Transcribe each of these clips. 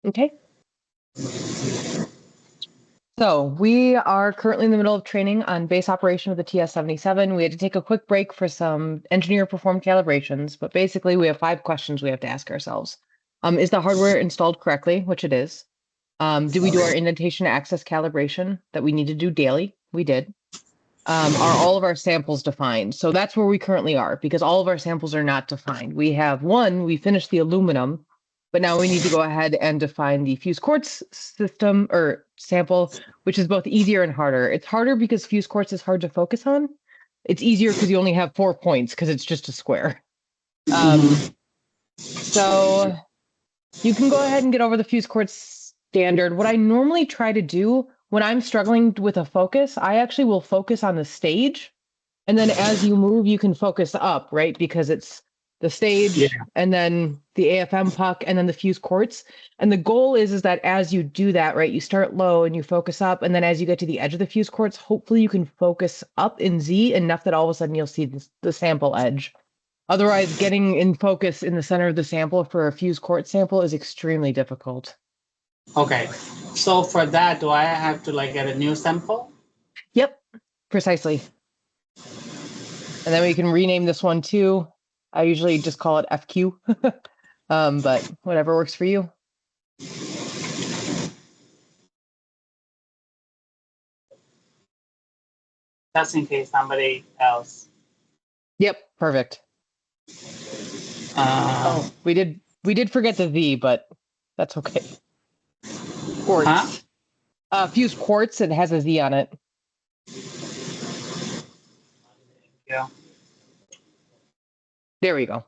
Okay. So we are currently in the middle of training on base operation of the TS-77. We had to take a quick break for some engineer performed calibrations, but basically we have 5 questions we have to ask ourselves. Is the hardware installed correctly, which it is? Did we do our indentation access calibration that we need to do daily? We did. Are all of our samples defined? So that's where we currently are, because all of our samples are not defined. We have we finished the aluminum, but now we need to go ahead and define the fused quartz system or sample, which is both easier and harder. It's harder because fused quartz is hard to focus on. It's easier because you only have 4 points because it's just a square. So you can go ahead and get over the fused quartz standard. What I normally try to do when I'm struggling with a focus, I actually will focus on the stage. And then as you move, you can focus up, right? Because it's the stage and then the AFM puck and then the fused quartz. And the goal is that as you do that, right, you start low and you focus up. And then as you get to the edge of the fused quartz, hopefully you can focus up in Z enough that all of a sudden you'll see the sample edge. Otherwise, getting in focus in the center of the sample for a fused quartz sample is extremely difficult. Okay, so for that, do I have to like get a new sample? Yep, precisely. And then we can rename this one too. I usually just call it FQ, but whatever works for you. Just in case somebody else. Yep, perfect. Oh, we did forget the V, but that's okay. Quartz. Fused quartz, it has a Z on it. Yeah. There we go.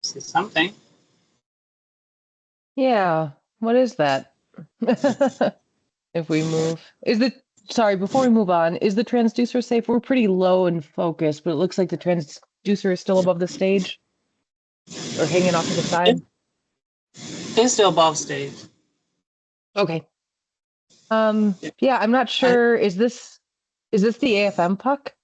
See something? Yeah, what is that? If we move, sorry, before we move on, is the transducer safe? We're pretty low in focus, but it looks like the transducer is still above the stage or hanging off to the side. It's still above stage. Okay. Yeah, I'm not sure. Is this the AFM puck?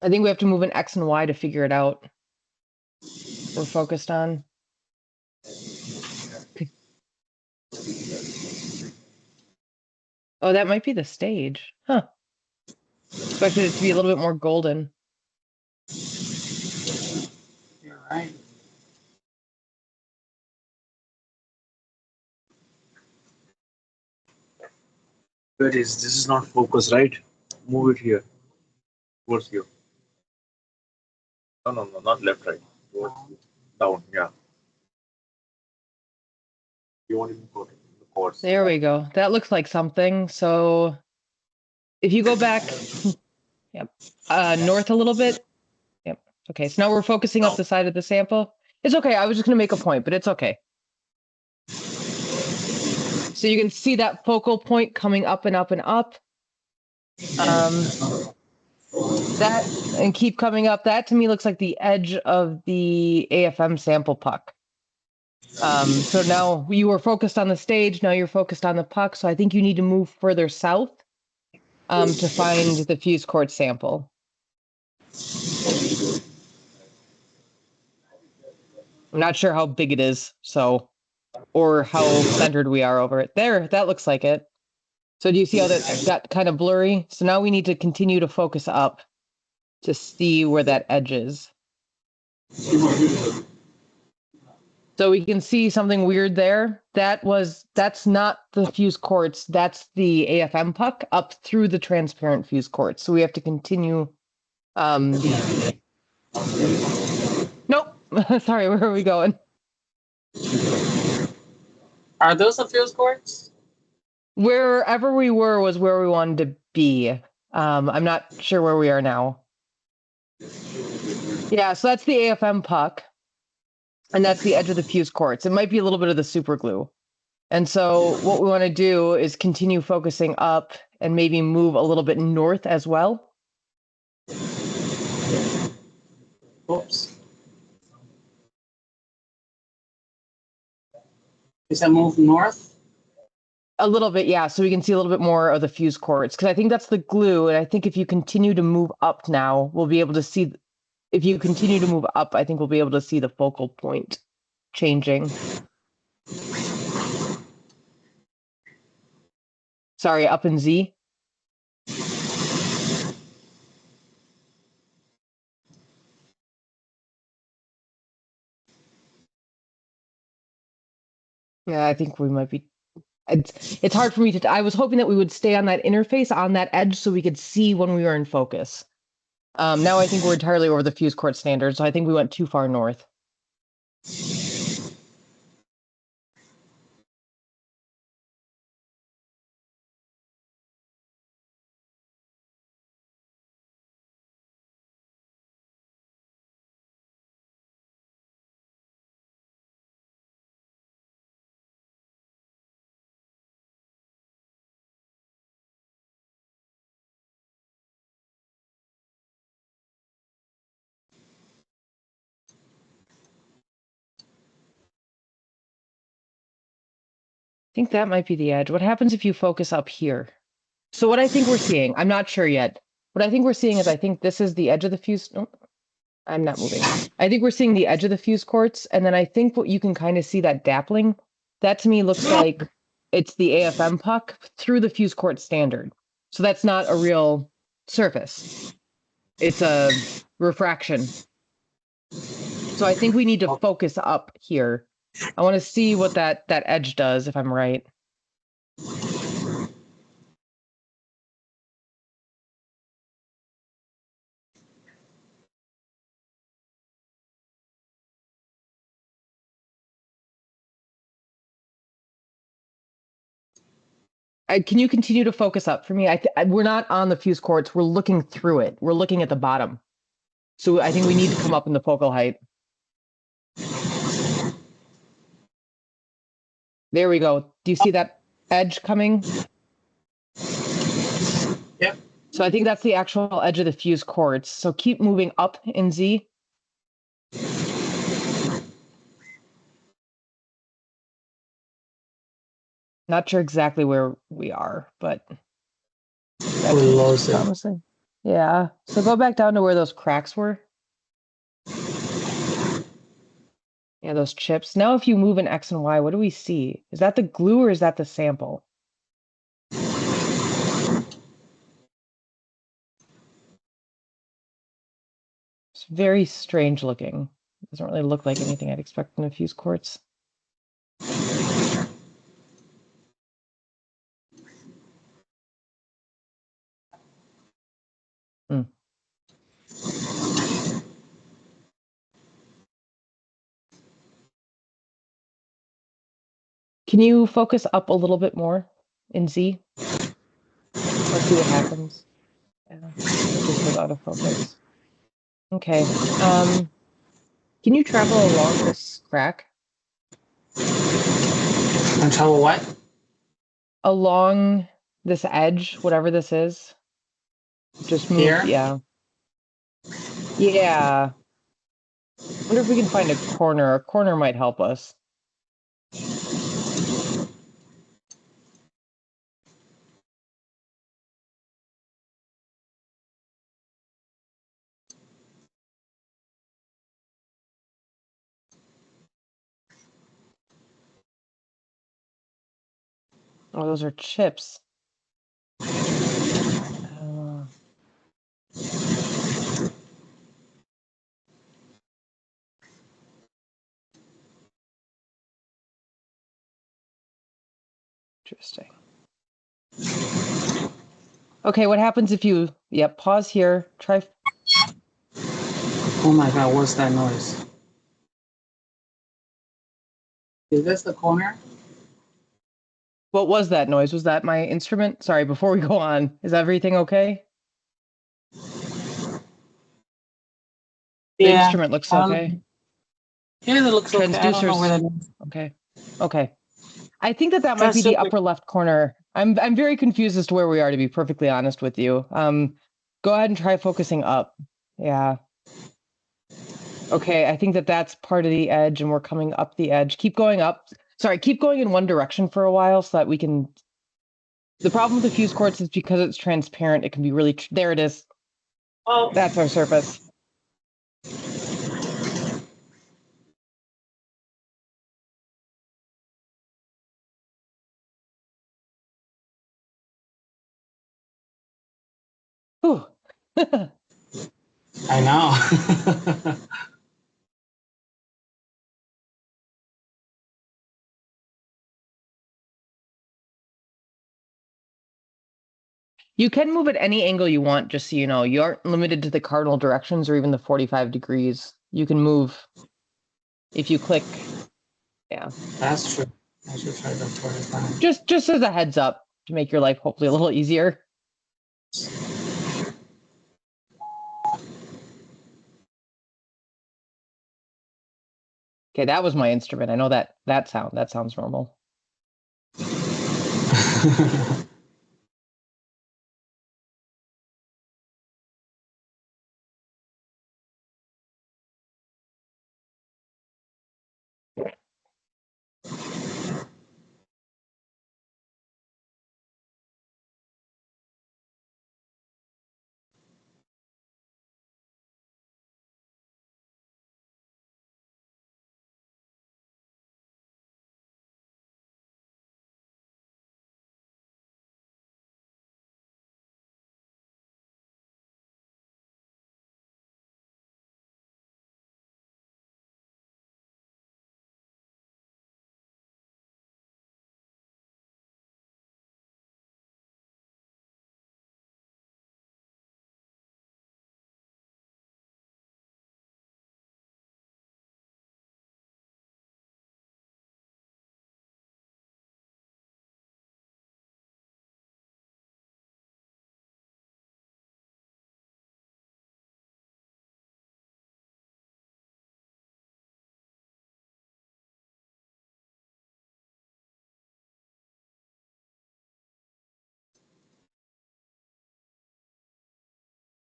I think we have to move an X and Y to figure it out. We're focused on. Oh, that might be the stage. Huh. Expected it to be a little bit more golden. You're right. Where is this? Is not focus, right? Move it here. Towards you. No, not left, right. Towards you. Down, yeah. You want to go to the chords. There we go. That looks like something. So if you go back, yep, north a little bit. Yep. Okay, so now we're focusing up the side of the sample. It's okay. I was just going to make a point, but it's okay. So you can see that focal point coming up and up and up. That and keep coming up. That to me looks like the edge of the AFM sample puck. So now you were focused on the stage. Now you're focused on the puck. So I think you need to move further south. to find the fuse quartz sample. I'm not sure how big it is, so, or how centered we are over it. There, that looks like it. So do you see how that got kind of blurry? So now we need to continue to focus up to see where that edge is. So we can see something weird there. That's not the fuse quartz, that's the AFM puck up through the transparent fuse quartz. So we have to continue. Nope. Sorry, where are we going? Are those the fuse quartz? Wherever we were was where we wanted to be. I'm not sure where we are now. Yeah, so that's the AFM puck. And that's the edge of the fuse quartz. It might be a little bit of the super glue. And so what we want to do is continue focusing up and maybe move a little bit north as well. Oops. Is that move north? A little bit, yeah. So we can see a little bit more of the fuse quartz because I think that's the glue. And I think if you continue to move up now, we'll be able to see. If you continue to move up, I think we'll be able to see the focal point changing. Sorry, up in Z. Yeah, I think we might be. It's hard for me to. I was hoping that we would stay on that interface on that edge so we could see when we were in focus. Now I think we're entirely over the fuse quartz standard, so I think we went too far north. I think that might be the edge. What happens if you focus up here? So what I think we're seeing, I'm not sure yet. What I think we're seeing is I think this is the edge of the fuse. Oh, I'm not moving. I think we're seeing the edge of the fuse quartz, and then I think what you can kind of see that dappling. That to me looks like it's the AFM puck through the fuse quartz standard. So that's not a real surface. It's a refraction. So I think we need to focus up here. I want to see what that edge does, if I'm right. Can you continue to focus up for me? We're not on the fuse quartz. We're looking through it. We're looking at the bottom. So I think we need to come up in the focal height. There we go. Do you see that edge coming? Yep. So I think that's the actual edge of the fuse quartz. So keep moving up in Z. Not sure exactly where we are, but that's promising. Yeah. So go back down to where those cracks were. Yeah, those chips. Now if you move in X and Y, what do we see? Is that the glue or is that the sample? It's very strange looking. It doesn't really look like anything I'd expect from a fuse quartz. Hmm. Can you focus up a little bit more in Z? Let's see what happens. Yeah, it just goes out of focus. Okay. Can you travel along this crack? And travel what? Along this edge, whatever this is. Just move. Here? Yeah. Yeah. Wonder if we can find a corner. A corner might help us. Oh, those are chips. Interesting. Okay, what happens if you, pause here, try. Oh my God, what's that noise? Is this the corner? What was that noise? Was that my instrument? Sorry, before we go on, is everything okay? The Yeah. instrument looks okay. Here's it looks okay. I don't know where that is. Okay. Okay. I think that might be That's the just upper left corner. I'm very confused as to where we are, to be perfectly honest with you. Go ahead and try focusing up. Yeah. Okay, I think that that's part of the edge, and we're coming up the edge. Keep going up. Sorry, keep going in one direction for a while so that we can. The problem with the fuse quartz is because it's transparent, it can be really. There it is. Oh, That's our surface. Whew. I know. You can move at any angle you want, just so you know. You aren't limited to the cardinal directions or even the 45 degrees. You can move if you click. Yeah. That's true. I should try that 45. Just as a heads up to make your life hopefully a little easier. Okay, that was my instrument. I know that sounds normal.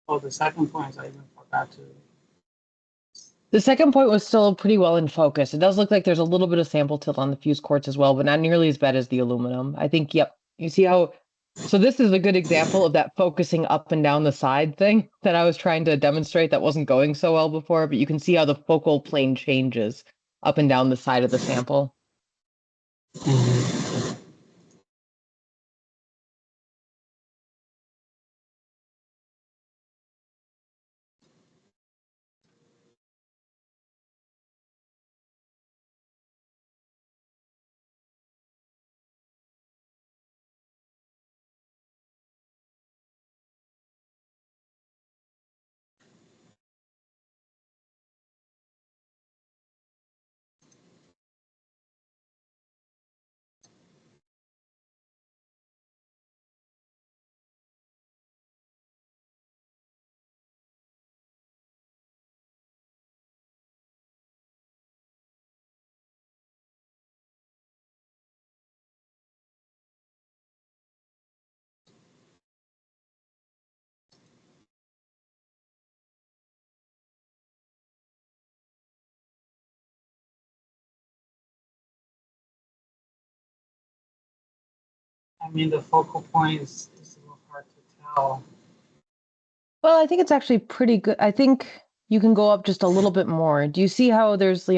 Oh, the second point I even forgot to. The second point was still pretty well in focus. It does look like there's a little bit of sample tilt on the fuse quartz as well, but not nearly as bad as the aluminum. I think, yep. You see how. So this is a good example of that focusing up and down the side thing that I was trying to demonstrate that wasn't going so well before, but you can see how the focal plane changes up and down the side of the sample. Mhm. I mean, the focal point is a little hard to tell. Well, I think it's actually pretty good. I think you can go up just a little bit more. Do you see how there's,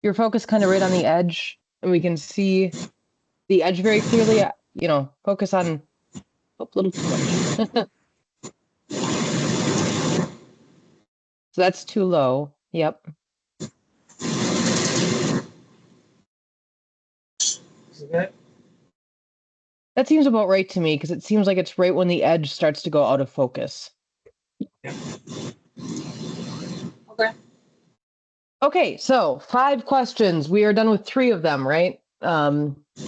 your focus kind of right on the edge, and we can see the edge very clearly. Focus on a little too much. So that's too low. Yep. Good. That seems about right to me because it seems like it's right when the edge starts to go out of focus. Yeah. Okay. Okay, so 5 questions. We are done with 3 of them, right?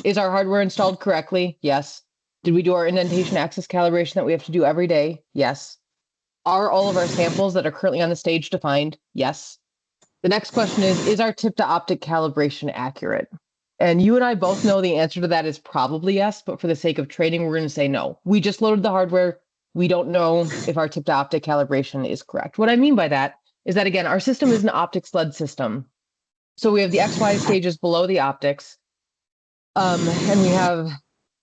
Is our hardware installed correctly? Yes. Did we do our indentation axis calibration that we have to do every day? Yes. Are all of our samples that are currently on the stage defined? Yes. The next question is our tip to optic calibration accurate? And you and I both know the answer to that is probably yes, but for the sake of training, we're going to say no. We just loaded the hardware. We don't know if our tip to optic calibration is correct. What I mean by that is that, again, our system is an optics led system. So we have the XY stages below the optics. And we have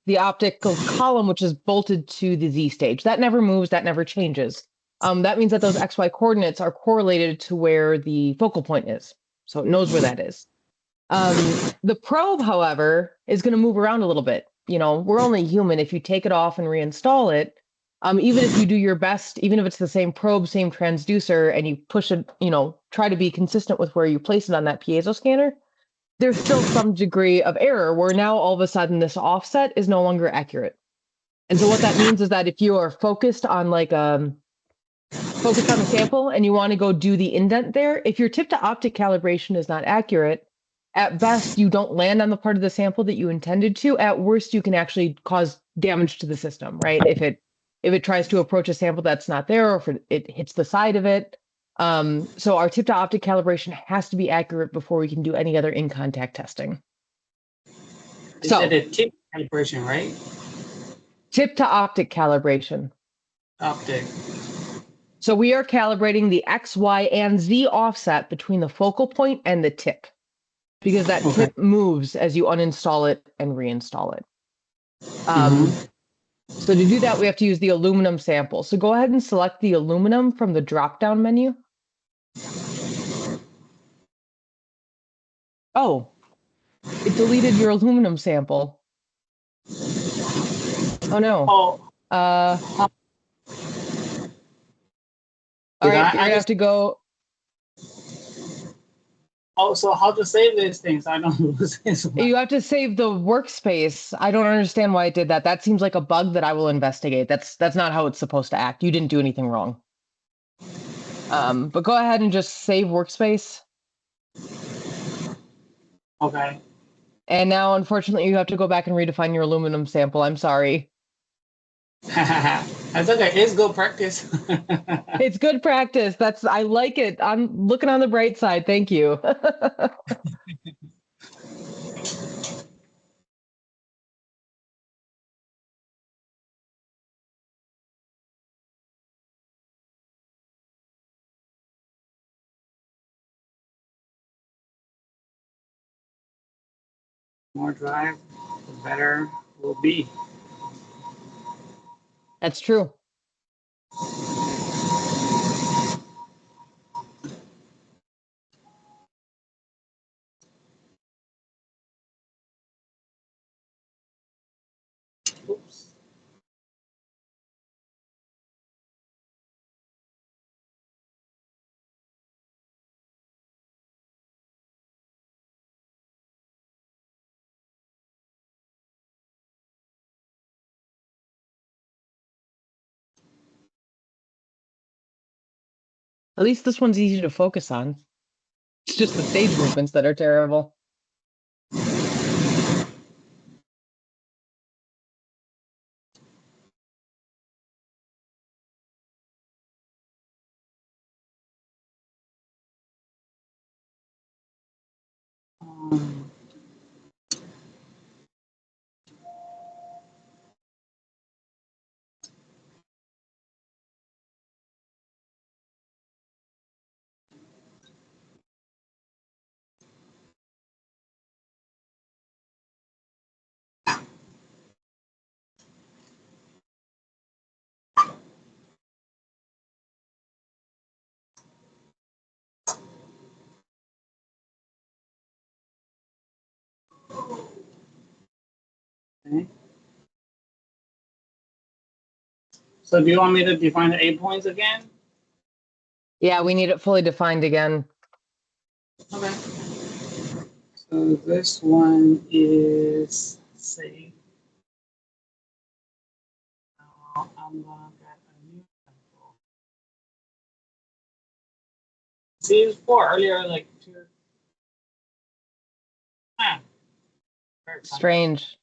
the optical column, which is bolted to the Z stage. That never moves, that never changes. That means that those XY coordinates are correlated to where the focal point is. So it knows where that is. The probe, however, is going to move around a little bit. We're only human. If you take it off and reinstall it, even if you do your best, even if it's the same probe, same transducer, and you push it, try to be consistent with where you place it on that piezo scanner, there's still some degree of error where now all of a sudden this offset is no longer accurate. And so what that means is that if you are focused on focused on the sample and you want to go do the indent there, if your tip to optic calibration is not accurate, at best you don't land on the part of the sample that you intended to. At worst, you can actually cause damage to the system, right? If it tries to approach a sample that's not there, or if it hits the side of it. So our tip to optic calibration has to be accurate before we can do any other in contact testing. You said a tip calibration, right? Tip to optic calibration. Optic. So we are calibrating the X, Y, and Z offset between the focal point and the tip, because that tip moves as you uninstall it and reinstall it. So to do that, we have to use the aluminum sample. So go ahead and select the aluminum from the drop-down menu. Oh, it deleted your aluminum sample. Oh no. Oh, All right, you're gonna have to go. oh, so how to save these things? I don't lose this one. You have to save the workspace. I don't understand why it did that. That seems like a bug that I will investigate. That's not how it's supposed to act. You didn't do anything wrong. But go ahead and just save workspace. Okay. And now, unfortunately, you have to go back and redefine your aluminum sample. I'm sorry. That's okay. It's good practice. It's good practice. I like it. I'm looking on the bright side. Thank you. More drive, the better will be. That's true. Oops. At least this one's easy to focus on. It's just the stage movements that are terrible. Um, Okay. So do you want me to define the 8 points again? Yeah, we need it fully defined again. Okay. So this one is safe. Now I'm gonna get a new sample. See, it was 4 earlier, like 2. Ah, very funny. Strange.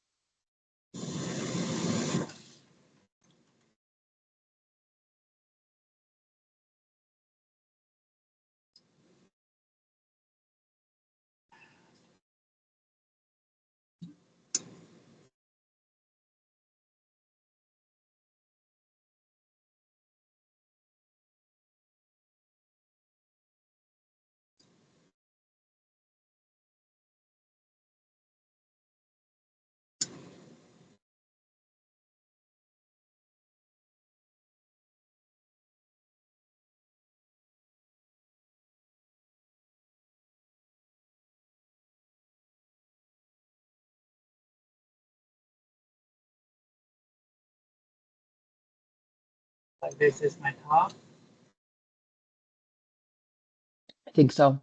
Like this is my top. I think so.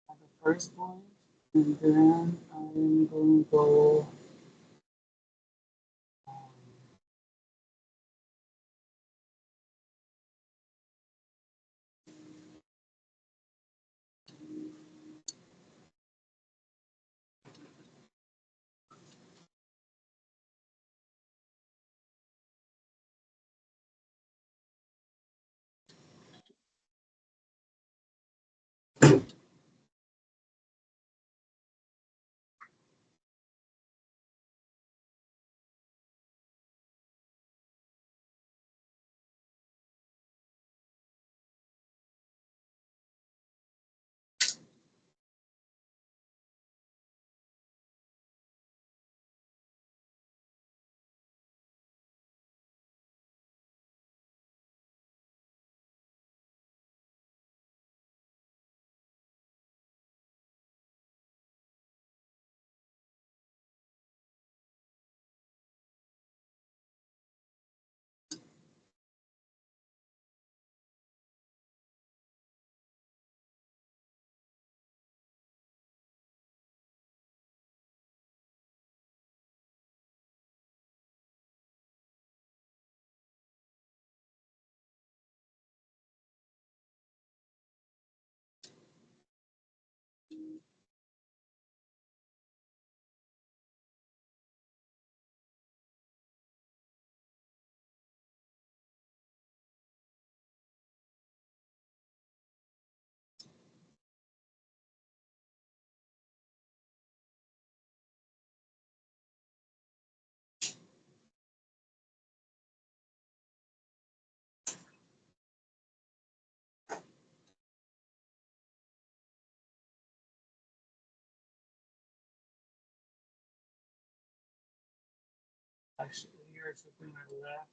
The first point, and then I'm going to go actually here to my left.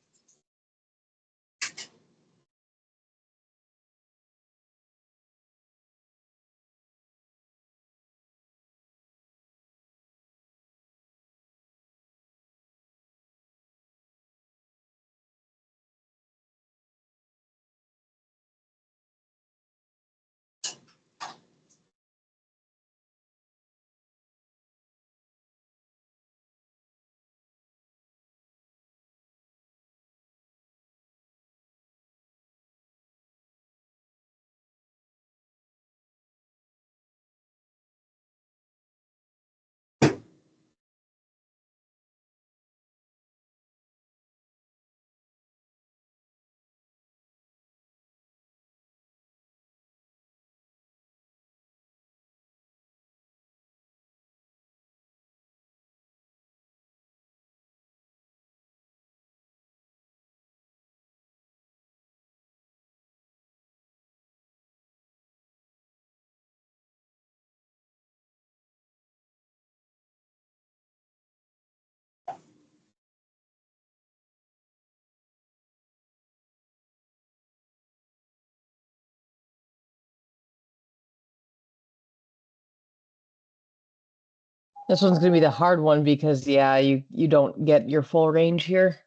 This one's going to be the hard one because, yeah, you don't get your full range here.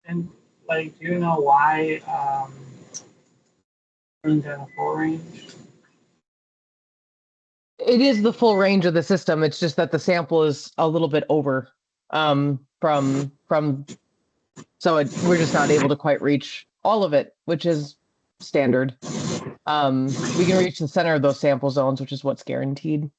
And like, do you know why in the full range? It is the full range of the system. It's just that the sample is a little bit over from so we're just not able to quite reach all of it, which is standard. We can reach the center of those sample zones, which is what's guaranteed.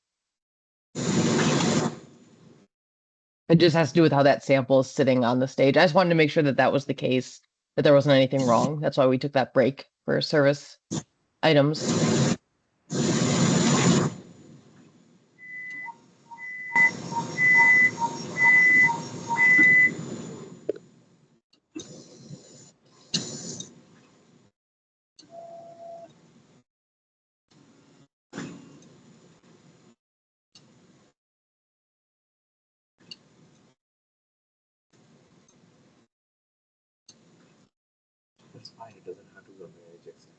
It just has to do with how that sample is sitting on the stage. I just wanted to make sure that that was the case, that there wasn't anything wrong. That's why we took that break for service items. That's fine. It doesn't have to be on the edge extension.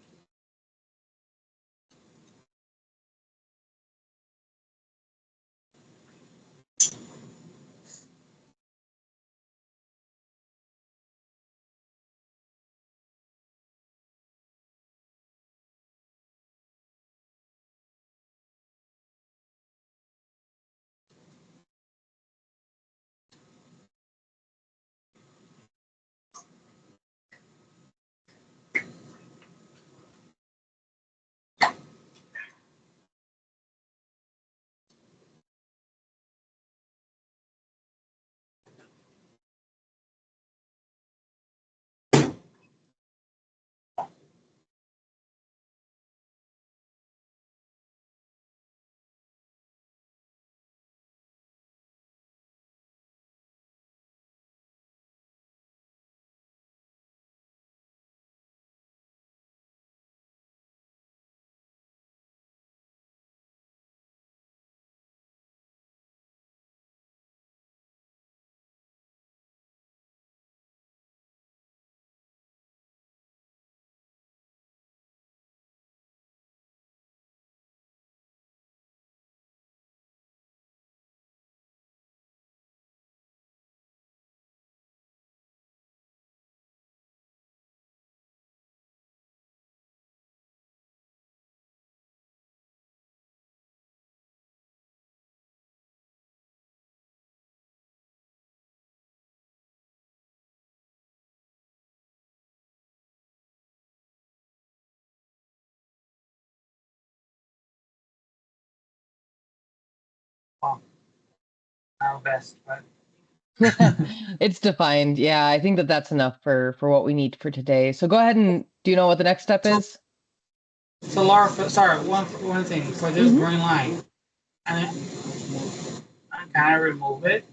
Well, our best, but It's defined. Yeah, I think that that's enough for what we need for today. So go ahead and do you know what the next step is? so Laura, sorry, one thing for this Mhm. green line, and can I remove it?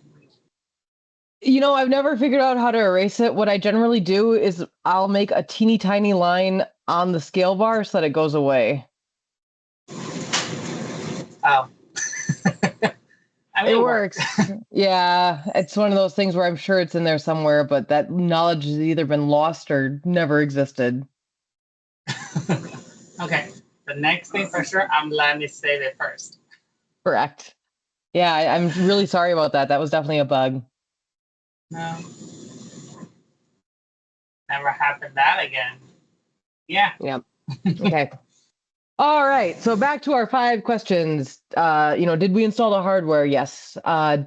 You know, I've never figured out how to erase it. What I generally do is I'll make a teeny tiny line on the scale bar so that it goes away. Oh, I mean, It it works. Yeah, it's one of those things where I'm sure it's in there somewhere, but that knowledge has either been lost or never existed. Okay, the next thing for sure, I'm letting it say it first. Correct. Yeah, I'm really sorry about that. That was definitely a bug. No, never happened that again. Yeah. Yep. Okay. All right. So back to our 5 questions. Did we install the hardware? Yes.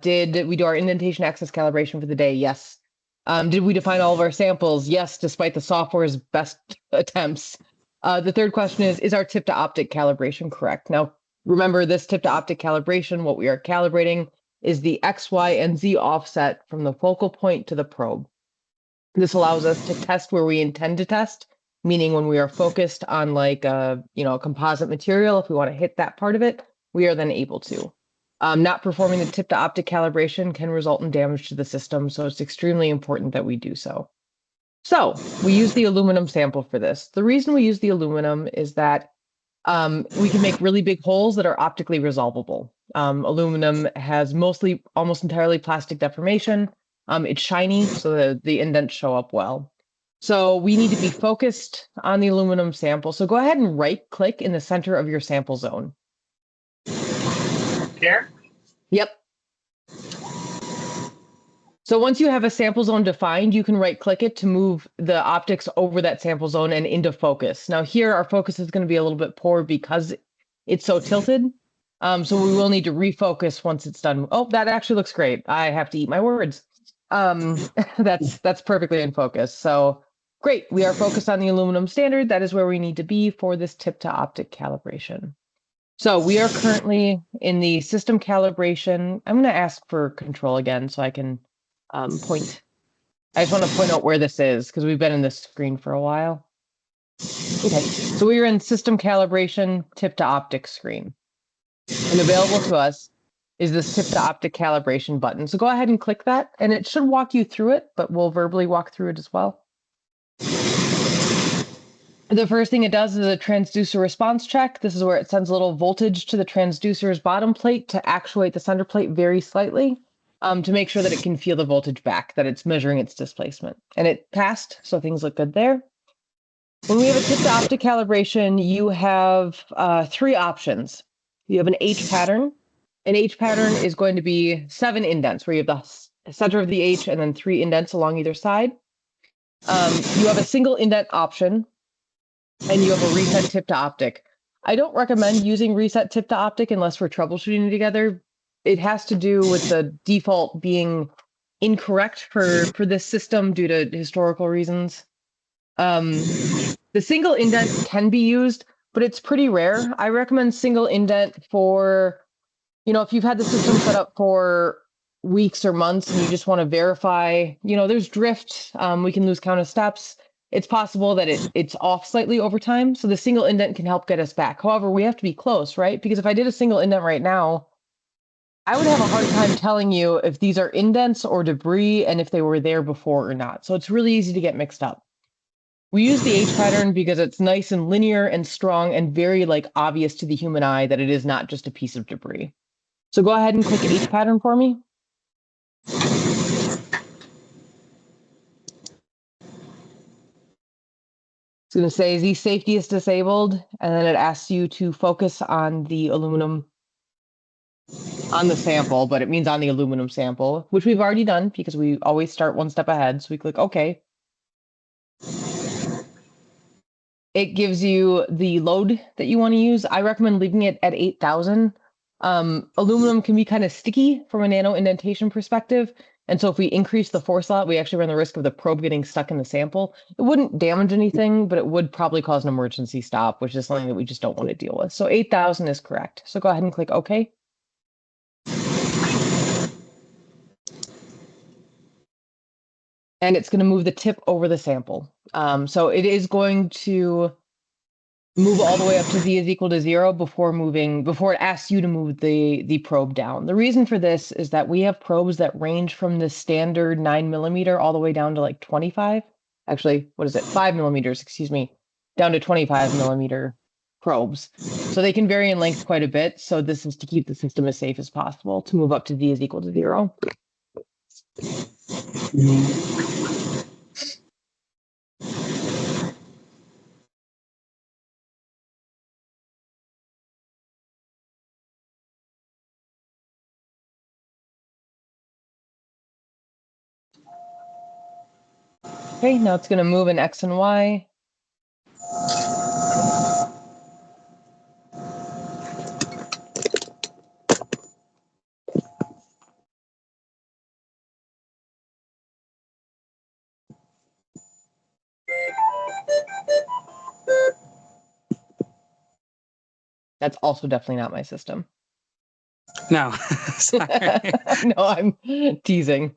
Did we do our indentation access calibration for the day? Yes. Did we define all of our samples? Yes, despite the software's best attempts. The third question is our tip to optic calibration correct? Now, remember this tip to optic calibration, what we are calibrating is the X, Y, and Z offset from the focal point to the probe. This allows us to test where we intend to test, meaning when we are focused on like a composite material, if we want to hit that part of it, we are then able to. Not performing the tip to optic calibration can result in damage to the system, so it's extremely important that we do so. So we use the aluminum sample for this. The reason we use the aluminum is that we can make really big holes that are optically resolvable. Aluminum has almost entirely plastic deformation. It's shiny, so the indents show up well. So we need to be focused on the aluminum sample. So go ahead and right click in the center of your sample zone. Here? Yep. So once you have a sample zone defined, you can right click it to move the optics over that sample zone and into focus. Now here our focus is going to be a little bit poor because it's so tilted. So we will need to refocus once it's done. Oh, that actually looks great. I have to eat my words. That's perfectly in focus. So great. We are focused on the aluminum standard. That is where we need to be for this tip to optic calibration. So we are currently in the system calibration. I'm going to ask for control again so I can point. I just want to point out where this is because we've been in this screen for a while. Okay, so we are in system calibration tip to optic screen. And available to us is this tip to optic calibration button. So go ahead and click that and it should walk you through it, but we'll verbally walk through it as well. The first thing it does is a transducer response check. This is where it sends a little voltage to the transducer's bottom plate to actuate the center plate very slightly to make sure that it can feel the voltage back, that it's measuring its displacement. And it passed, so things look good there. When we have a tip to optic calibration, you have 3 options. You have an H pattern. An H pattern is going to be 7 indents, where you have the center of the H and then 3 indents along either side. You have a single indent option, and you have a reset tip to optic. I don't recommend using reset tip to optic unless we're troubleshooting together. It has to do with the default being incorrect for this system due to historical reasons. The single indent can be used, but it's pretty rare. I recommend single indent for, if you've had the system set up for weeks or months and you just want to verify, there's drift, we can lose count of steps. It's possible that it's off slightly over time. So the single indent can help get us back. However, we have to be close, right? Because if I did a single indent right now, I would have a hard time telling you if these are indents or debris and if they were there before or not. So it's really easy to get mixed up. We use the H pattern because it's nice and linear and strong and very obvious to the human eye that it is not just a piece of debris. So go ahead and click H pattern for me. It's going to say Z safety is disabled, and then it asks you to focus on the aluminum on the sample, but it means on the aluminum sample, which we've already done because we always start one step ahead. So we click OK. It gives you the load that you want to use. I recommend leaving it at 8,000. Aluminum can be kind of sticky from a nano indentation perspective. And so if we increase the force lot, we actually run the risk of the probe getting stuck in the sample. It wouldn't damage anything, but it would probably cause an emergency stop, which is something that we just don't want to deal with. So 8,000 is correct. So go ahead and click OK. And it's going to move the tip over the sample. So it is going to move all the way up to Z is equal to 0 before it asks you to move the probe down. The reason for this is that we have probes that range from the standard 9mm all the way down to 25. Actually, what is it? 5mm, excuse me, down to 25mm probes. So they can vary in length quite a bit. So this is to keep the system as safe as possible to move up to Z is equal to 0. Okay, now it's going to move in X and Y. That's also definitely not my system. No, sorry. No, I'm teasing.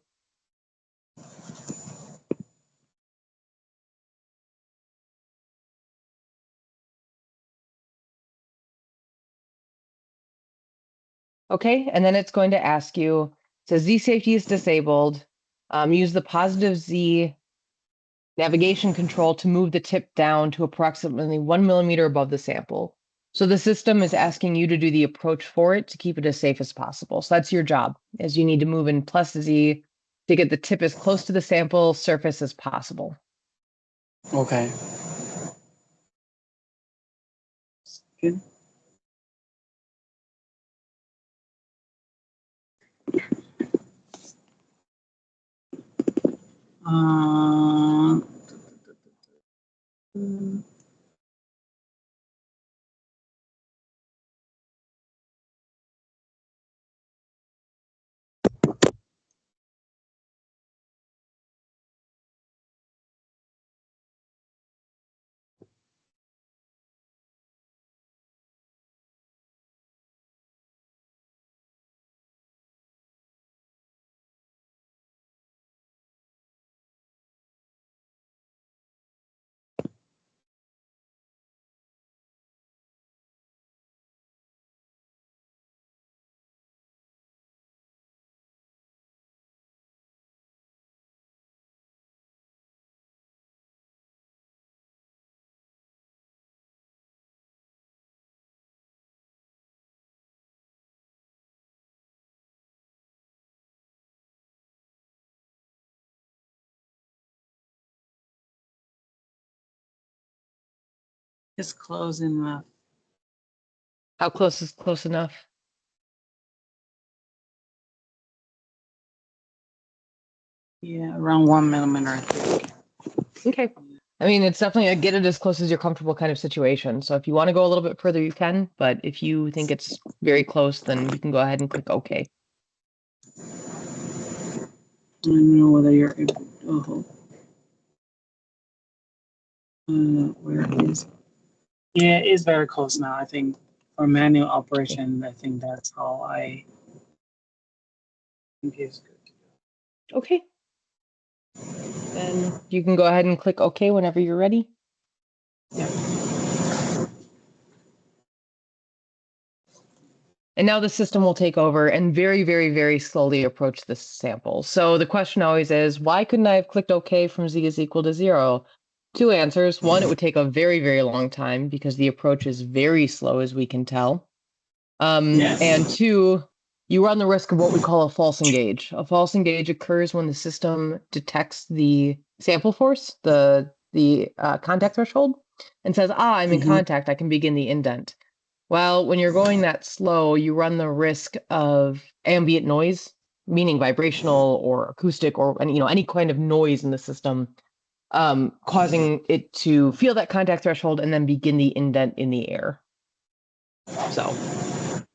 Okay, and then it's going to ask you, it says Z safety is disabled. Use the positive Z navigation control to move the tip down to approximately 1mm above the sample. So the system is asking you to do the approach for it to keep it as safe as possible. So that's your job, is you need to move in plus Z to get the tip as close to the sample surface as possible. Okay. Second. Uh, Just closing enough. How close is close enough? Yeah, around 1 millimeter, I think. Okay. I mean, it's definitely a get it as close as you're comfortable kind of situation. So if you want to go a little bit further, you can. But if you think it's very close, then you can go ahead and click OK. I don't know whether you're able. Oh. Where is? Yeah, it is very close now. I think for manual operation, I think that's how I think is good. Okay. Then you can go ahead and click OK whenever you're ready. Yeah. And now the system will take over and very, very, very slowly approach this sample. So the question always is, why couldn't I have clicked OK from Z is equal to 0? Two answers. One, it would take a very, very long time because the approach is very slow, as we can tell. Yes. And two, you run the risk of what we call a false engage. A false engage occurs when the system detects the sample force, the contact threshold, and says, I'm in contact, I can begin the indent. Well, when you're going that slow, you run the risk of ambient noise, meaning vibrational or acoustic or any kind of noise in the system, causing it to feel that contact threshold and then begin the indent in the air. So,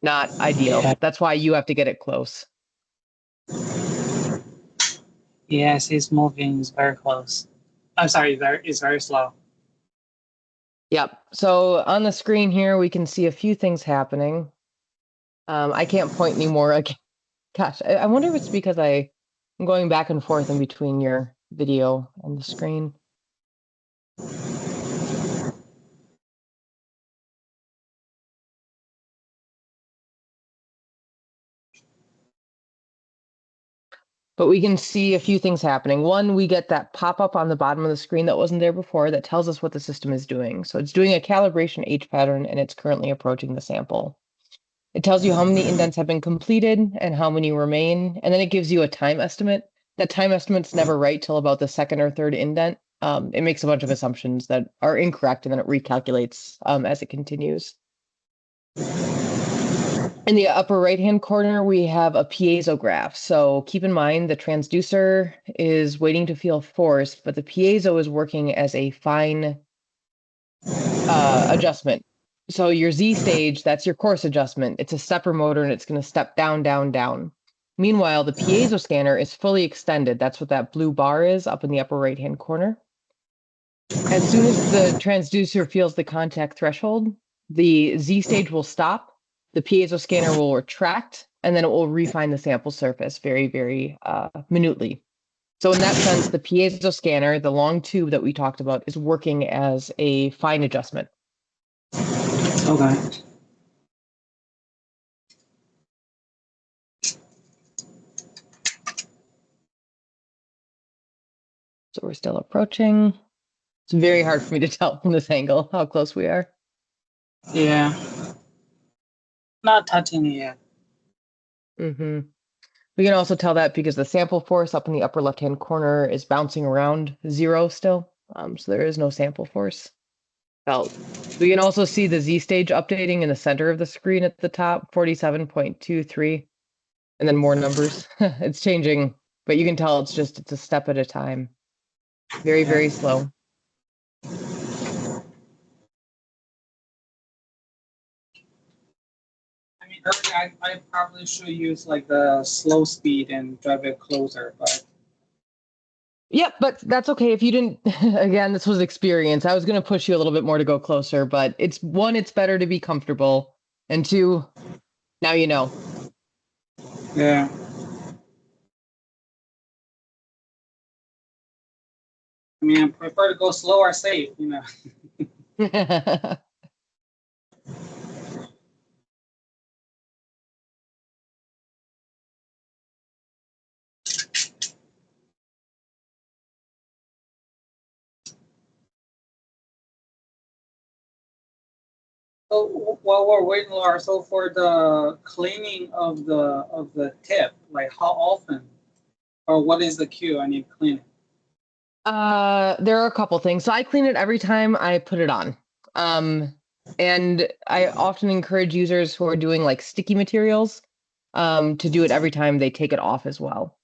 not ideal. Yeah. That's why you have to get it close. Yes, it's moving. It's very close. I'm sorry, it's very slow. Yep. So on the screen here, we can see a few things happening. I can't point anymore. Gosh, I wonder if it's because I'm going back and forth in between your video and the screen. But we can see a few things happening. One, we get that pop-up on the bottom of the screen that wasn't there before that tells us what the system is doing. So it's doing a calibration H pattern and it's currently approaching the sample. It tells you how many indents have been completed and how many remain, and then it gives you a time estimate. That time estimate's never right till about the second or third indent. It makes a bunch of assumptions that are incorrect, and then it recalculates as it continues. In the upper right-hand corner, we have a piezo graph. So keep in mind the transducer is waiting to feel force, but the piezo is working as a fine adjustment. So your Z stage, that's your course adjustment. It's a stepper motor and it's going to step down, down, down. Meanwhile, the piezo scanner is fully extended. That's what that blue bar is up in the upper right-hand corner. As soon as the transducer feels the contact threshold, the Z stage will stop, the piezo scanner will retract, and then it will refine the sample surface very, very minutely. So in that sense, the piezo scanner, the long tube that we talked about, is working as a fine adjustment. Okay. So we're still approaching. It's very hard for me to tell from this angle how close we are. Yeah. Not touching it yet. Mm-hmm. We can also tell that because the sample force up in the upper left-hand corner is bouncing around 0 still. So there is no sample force felt. We can also see the Z stage updating in the center of the screen at the top, 47.23, and then more numbers. It's changing, but you can tell it's a step at a time. Very, very slow. I mean, earlier I probably should use like the slow speed and drive it closer, but Yep, but that's okay if you didn't. Again, this was experience. I was going to push you a little bit more to go closer, but it's better to be comfortable, and two, now you know. yeah. I mean, I prefer to go slow or safe, you know. So while we're waiting, Laura, so for the cleaning of the tip, like how often or what is the cue I need to clean it? There are a couple things. So I clean it every time I put it on. And I often encourage users who are doing like sticky materials, to do it every time they take it off as well.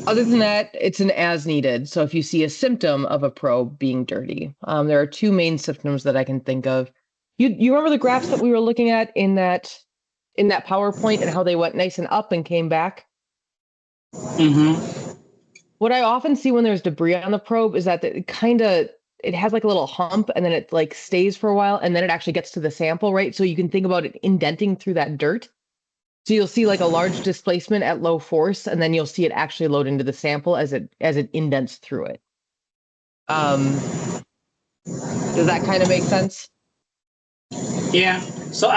Other than that, it's an as needed. So if you see a symptom of a probe being dirty, there are two main symptoms that I can think of. You remember the graphs that we were looking at in that PowerPoint and how they went nice and up and came back? Mm-hmm. What I often see when there's debris on the probe is that it has like a little hump and then it like stays for a while and then it actually gets to the sample, right? So you can think about it indenting through that dirt. So you'll see like a large displacement at low force, and then you'll see it actually load into the sample as it indents through it. Does that kind of make sense? Yeah. So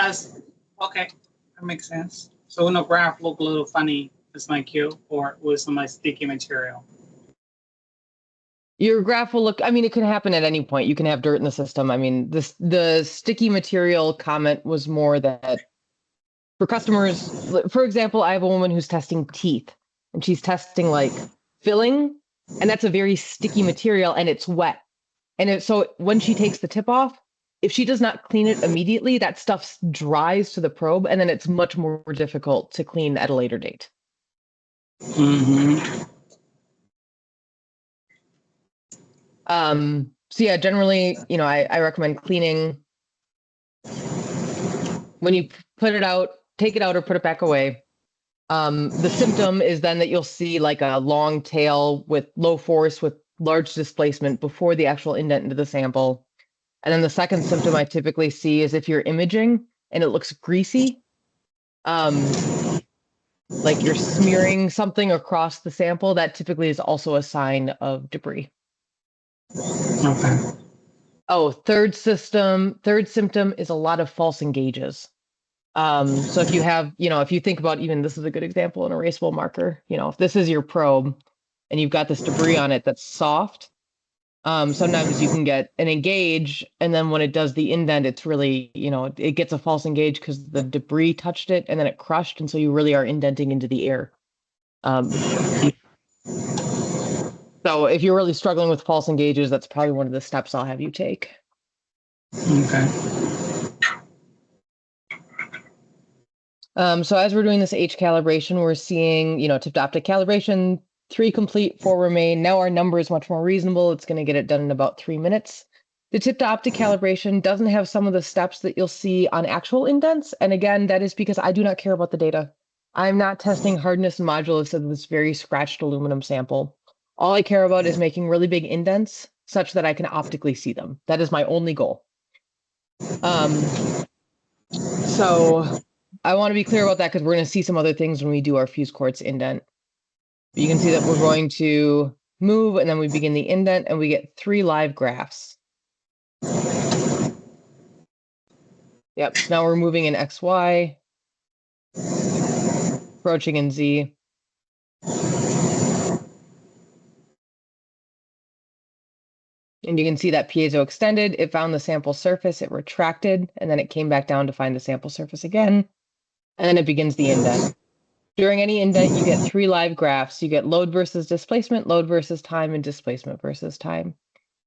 okay, that makes sense. So when the graph look a little funny, it's my cue, or with some like sticky material. Your graph will look, I mean, it can happen at any point. You can have dirt in the system. I mean, the sticky material comment was more that for customers, for example, I have a woman who's testing teeth and she's testing like filling, and that's a very sticky material and it's wet. And so when she takes the tip off, if she does not clean it immediately, that stuff dries to the probe and then it's much more difficult to clean at a later date. Mm-hmm. So yeah, generally, I recommend cleaning when you put it out, take it out or put it back away. The symptom is then that you'll see like a long tail with low force with large displacement before the actual indent into the sample. And then the second symptom I typically see is if you're imaging and it looks greasy, like you're smearing something across the sample, that typically is also a sign of debris. Okay. Oh, third symptom is a lot of false engages. So if you have, if you think about even this is a good example, an erasable marker, if this is your probe and you've got this debris on it that's soft, sometimes you can get an engage, and then when it does the indent, it's really, it gets a false engage because the debris touched it and then it crushed, and so you really are indenting into the air. So if you're really struggling with false engages, that's probably one of the steps I'll have you take. Okay. So as we're doing this H calibration, we're seeing, tip to optic calibration, 3 complete, 4 remain. Now our number is much more reasonable. It's going to get it done in about 3 minutes. The tip to optic calibration doesn't have some of the steps that you'll see on actual indents. And again, that is because I do not care about the data. I'm not testing hardness and modulus of this very scratched aluminum sample. All I care about is making really big indents such that I can optically see them. That is my only goal. So I want to be clear about that because we're going to see some other things when we do our fuse quartz indent. But you can see that we're going to move and then we begin the indent and we get 3 live graphs. Yep, so now we're moving in XY, approaching in Z. And you can see that piezo extended, it found the sample surface, it retracted, and then it came back down to find the sample surface again. And then it begins the indent. During any indent, you get 3 live graphs. You get load versus displacement, load versus time, and displacement versus time.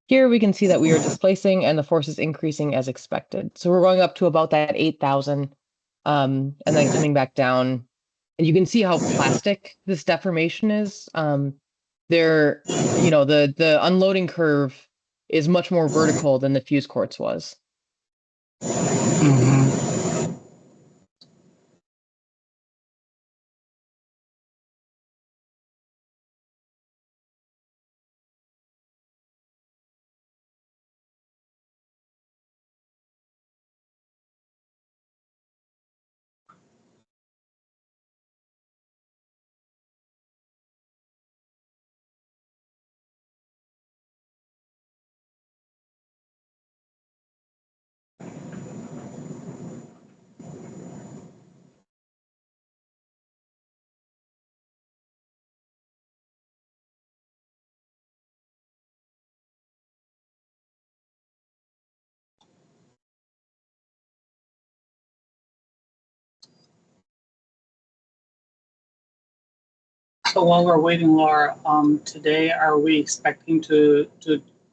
Here we can see that we are displacing and the force is increasing as expected. So we're going up to about that 8,000 and then coming back down. And you can see how plastic this deformation is. The unloading curve is much more vertical than the fused quartz was. Mhm. So while we're waiting, Laura, today are we expecting to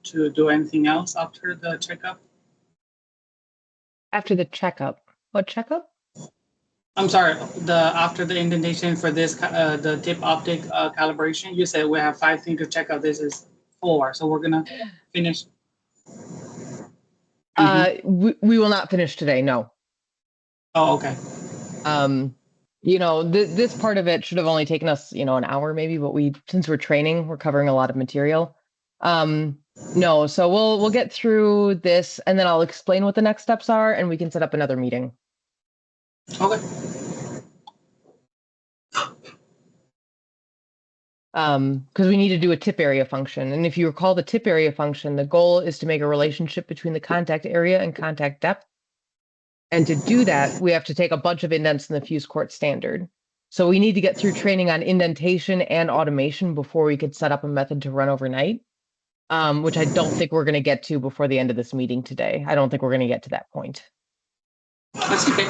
do anything else after the checkup? After the checkup. What checkup? I'm sorry, after the indentation for this the tip optic calibration, you said we have 5 things to check out. This is 4, so we're gonna finish. We will not finish today, no. Oh, okay. This part of it should have only taken us, an hour maybe, but since we're training, we're covering a lot of material. No, so we'll get through this and then I'll explain what the next steps are and we can set up another meeting. Okay. Because we need to do a tip area function. And if you recall the tip area function, the goal is to make a relationship between the contact area and contact depth. And to do that, we have to take a bunch of indents in the fused quartz standard. So we need to get through training on indentation and automation before we could set up a method to run overnight, which I don't think we're going to get to before the end of this meeting today. I don't think we're going to get to that point. That's okay.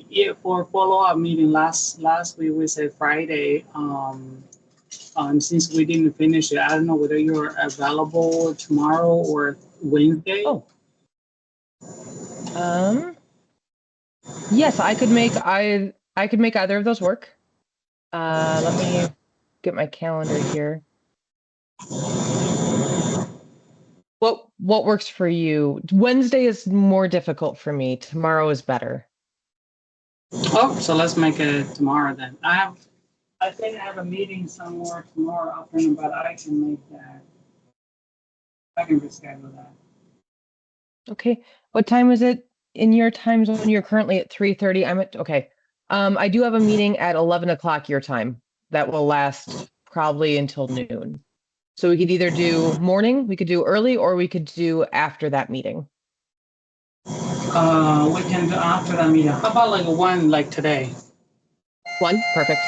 Yeah, for follow-up meeting last week, we said Friday. Since we didn't finish it, I don't know whether you're available tomorrow or Wednesday. Oh. Yes, I could make either of those work. Let me get my calendar here. What works for you? Wednesday is more difficult for me. Tomorrow is better. Oh, so let's make it tomorrow then. I think I have a meeting somewhere tomorrow afternoon, but I can make that. I can reschedule that. Okay. What time is it in your time zone? You're currently at 3:30. Okay. I do have a meeting at 11 o'clock your time that will last probably until noon. So we could either do morning, we could do early, or we could do after that meeting. We can do after that meeting. How about like 1, like today? 1, perfect.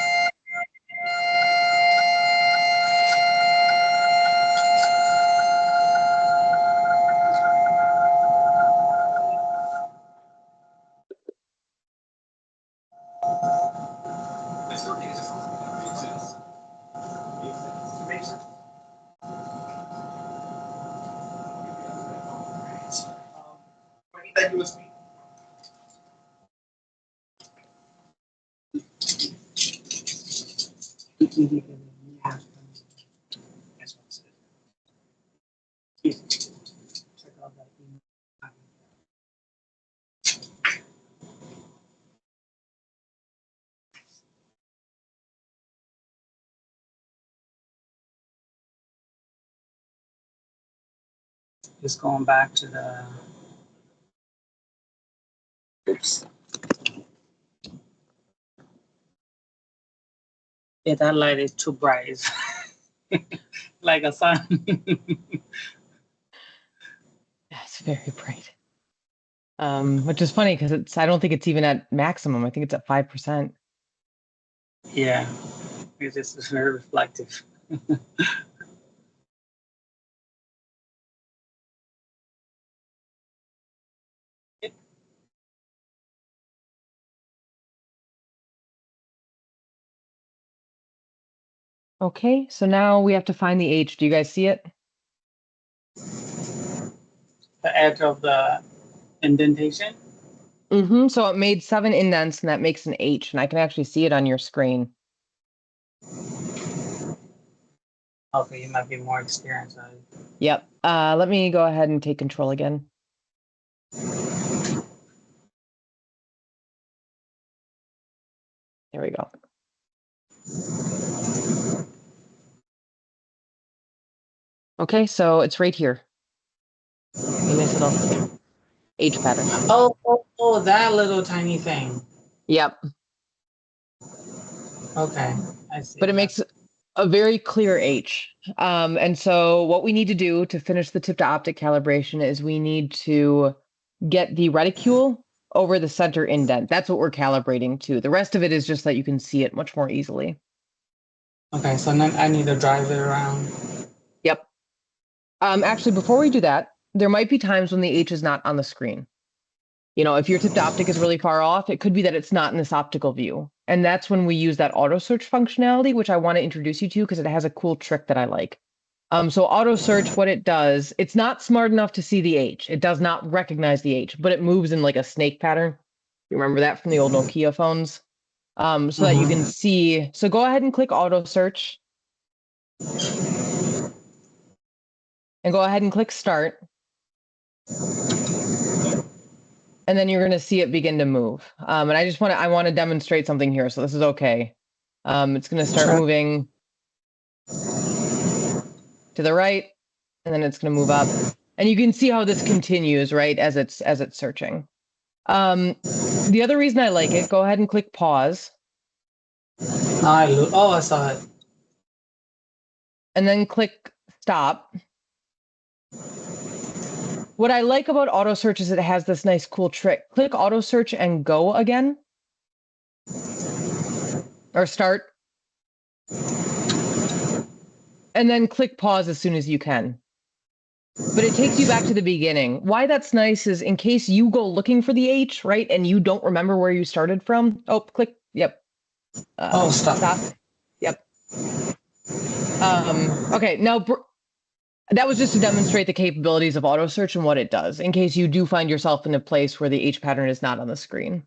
Just going back to the. Oops. Yeah, that light is too bright. Like a sun. That's very bright. Which is funny because I don't think it's even at maximum. I think it's at 5%. Yeah, it is very reflective. Okay, so now we have to find the H. Do you guys see it? The edge of the indentation. Mm-hmm. So it made 7 indents, and that makes an H, and I can actually see it on your screen. Okay, you might be more experienced. Yep. Let me go ahead and take control again. There we go. Okay, so it's right here. A nice little H pattern. Oh, that little tiny thing. Yep. Okay, I see. But it makes a very clear H. And so what we need to do to finish the tip to optic calibration is we need to get the reticule over the center indent. That's what we're calibrating to. The rest of it is just that you can see it much more easily. Okay, so then I need to drive it around. Yep. Actually, before we do that, there might be times when the H is not on the screen. You know, if your tipped optic is really far off, it could be that it's not in this optical view. And that's when we use that auto search functionality, which I want to introduce you to because it has a cool trick that I like. So auto search, what it does, it's not smart enough to see the H. It does not recognize the H, but it moves in like a snake pattern. You remember that from the old Nokia phones? So that you can see. So go ahead and click auto search. And go ahead and click start. And then you're going to see it begin to move. And I want to demonstrate something here. So this is okay. It's going to start moving to the right, and then it's going to move up. And you can see how this continues, right, as it's searching. The other reason I like it, go ahead and click pause. I saw it. And then click stop. What I like about auto search is it has this nice cool trick. Click auto search and go again. Or start. And then click pause as soon as you can. But it takes you back to the beginning. Why that's nice is in case you go looking for the H, right, and you don't remember where you started from. Oh, click. Yep. Stop. Yep. Okay, now that was just to demonstrate the capabilities of auto search and what it does in case you do find yourself in a place where the H pattern is not on the screen.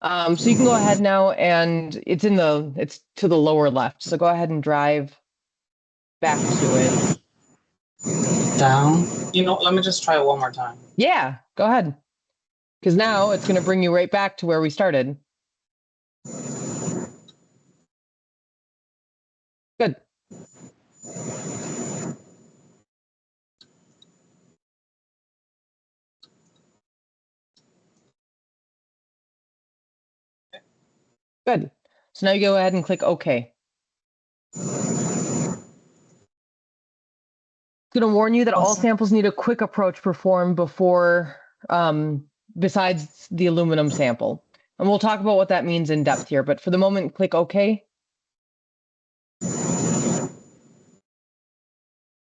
So you can go ahead now, and it's to the lower left. So go ahead and drive back to it. Down. You know, let me just try it one more time. Yeah, go ahead. Because now it's going to bring you right back to where we started. Good. Good. So now you go ahead and click OK. Going to warn you that all samples need a quick approach performed before, besides the aluminum sample. And we'll talk about what that means in depth here, but for the moment, click OK.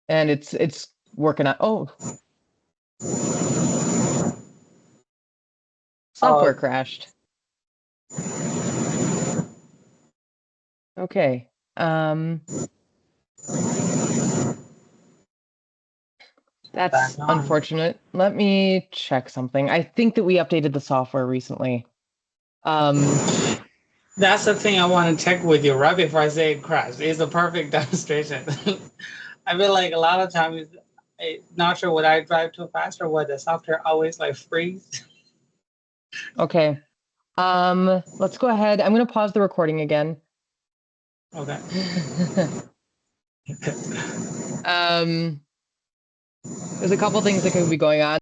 And it's working on, software crashed. Okay. That's unfortunate. Let me check something. I think that we updated the software recently. That's the thing I want to check with you right before I say it crashed. It's a perfect demonstration. I feel like a lot of times, not sure would I drive too fast or would the software always like freeze. Okay. Let's go ahead. I'm going to pause the recording again. Okay. There's a couple things that could be going on.